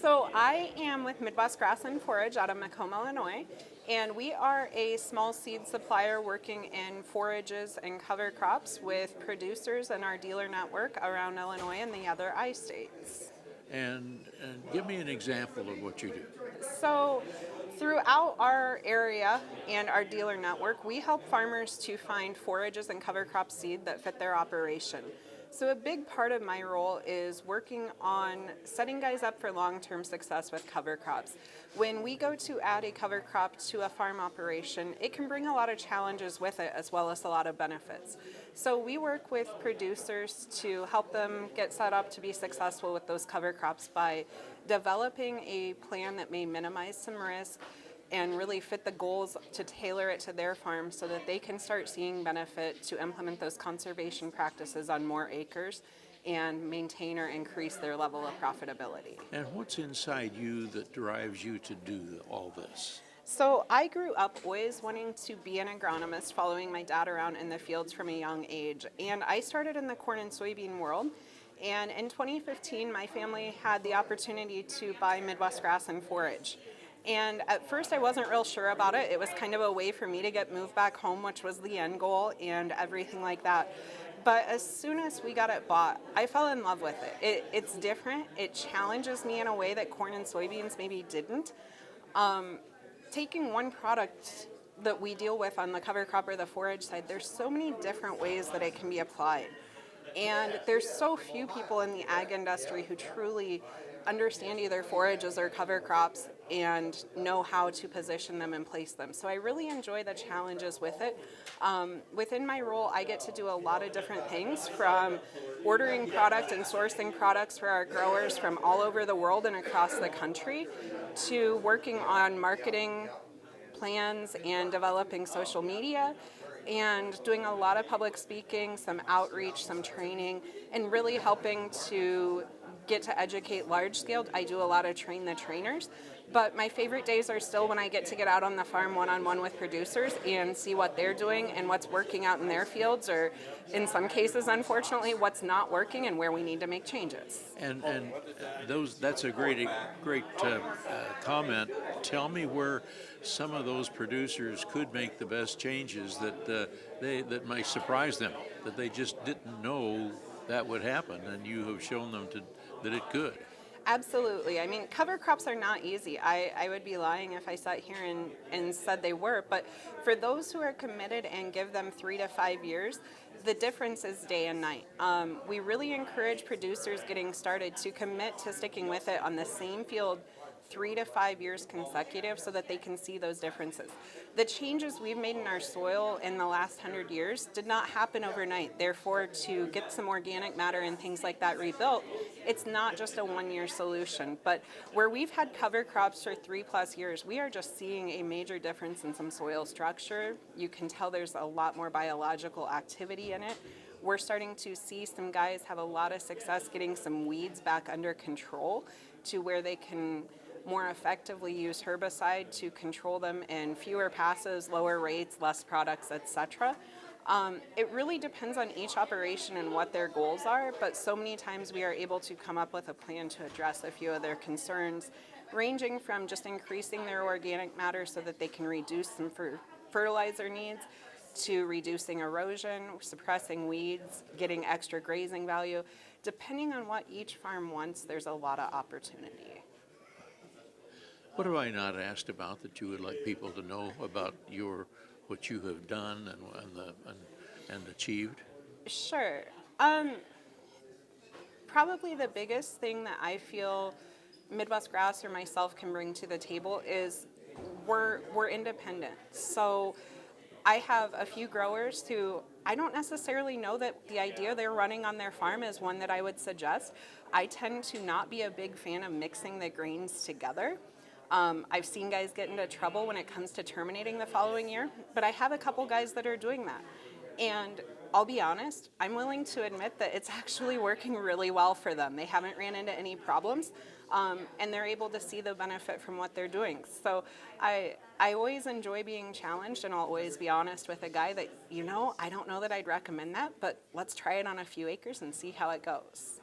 So I am with Midwest Grass and Forage out of Macomb, Illinois, and we are a small seed supplier working in forages and cover crops with producers in our dealer network around Illinois and the other I-states. And give me an example of what you do. So throughout our area and our dealer network, we help farmers to find forages and cover crop seed that fit their operation. So a big part of my role is working on setting guys up for long-term success with cover crops. When we go to add a cover crop to a farm operation, it can bring a lot of challenges with it as well as a lot of benefits. So we work with producers to help them get set up to be successful with those cover crops by developing a plan that may minimize some risk and really fit the goals to tailor it to their farm so that they can start seeing benefit to implement those conservation practices on more acres and maintain or increase their level of profitability. And what's inside you that drives you to do all this? So I grew up always wanting to be an agronomist, following my dad around in the fields from a young age. And I started in the corn and soybean world. And in 2015, my family had the opportunity to buy Midwest Grass and Forage. And at first I wasn't real sure about it. It was kind of a way for me to get moved back home, which was the end goal and everything like that. But as soon as we got it bought, I fell in love with it. It's different. It challenges me in a way that corn and soybeans maybe didn't. Taking one product that we deal with on the cover crop or the forage side, there's so many different ways that it can be applied. And there's so few people in the ag industry who truly understand either forages or cover crops and know how to position them and place them. So I really enjoy the challenges with it. Within my role, I get to do a lot of different things, from ordering product and sourcing products for our growers from all over the world and across the country, to working on marketing plans and developing social media, and doing a lot of public speaking, some outreach, some training, and really helping to get to educate large scale. I do a lot of train the trainers, but my favorite days are still when I get to get out on the farm one-on-one with producers and see what they're doing and what's working out in their fields, or in some cases, unfortunately, what's not working and where we need to make changes. And that's a great comment. Tell me where some of those producers could make the best changes that might surprise them, that they just didn't know that would happen, and you have shown them that it could. Absolutely. I mean, cover crops are not easy. I would be lying if I sat here and said they were. But for those who are committed and give them 3 to 5 years, the difference is day and night. We really encourage producers getting started to commit to sticking with it on the same field 3 to 5 years consecutive so that they can see those differences. The changes we've made in our soil in the last 100 years did not happen overnight. Therefore, to get some organic matter and things like that rebuilt, it's not just a one-year solution. But where we've had cover crops for 3+ years, we are just seeing a major difference in some soil structure. You can tell there's a lot more biological activity in it. We're starting to see some guys have a lot of success getting some weeds back under control to where they can more effectively use herbicide to control them in fewer passes, lower rates, less products, etc. It really depends on each operation and what their goals are, but so many times we are able to come up with a plan to address a few of their concerns, ranging from just increasing their organic matter so that they can reduce some fertilizer needs, to reducing erosion, suppressing weeds, getting extra grazing value. Depending on what each farm wants, there's a lot of opportunity. What have I not asked about that you would like people to know about what you have done and achieved? Sure. Probably the biggest thing that I feel Midwest Grass or myself can bring to the table is we're independent. So I have a few growers who I don't necessarily know that the idea they're running on their farm is one that I would suggest. I tend to not be a big fan of mixing the grains together. I've seen guys get into trouble when it comes to terminating the following year, but I have a couple guys that are doing that. And I'll be honest, I'm willing to admit that it's actually working really well for them. They haven't ran into any problems, and they're able to see the benefit from what they're doing. So I always enjoy being challenged, and I'll always be honest with a guy that, I don't know that I'd recommend that, but let's try it on a few acres and see how it goes.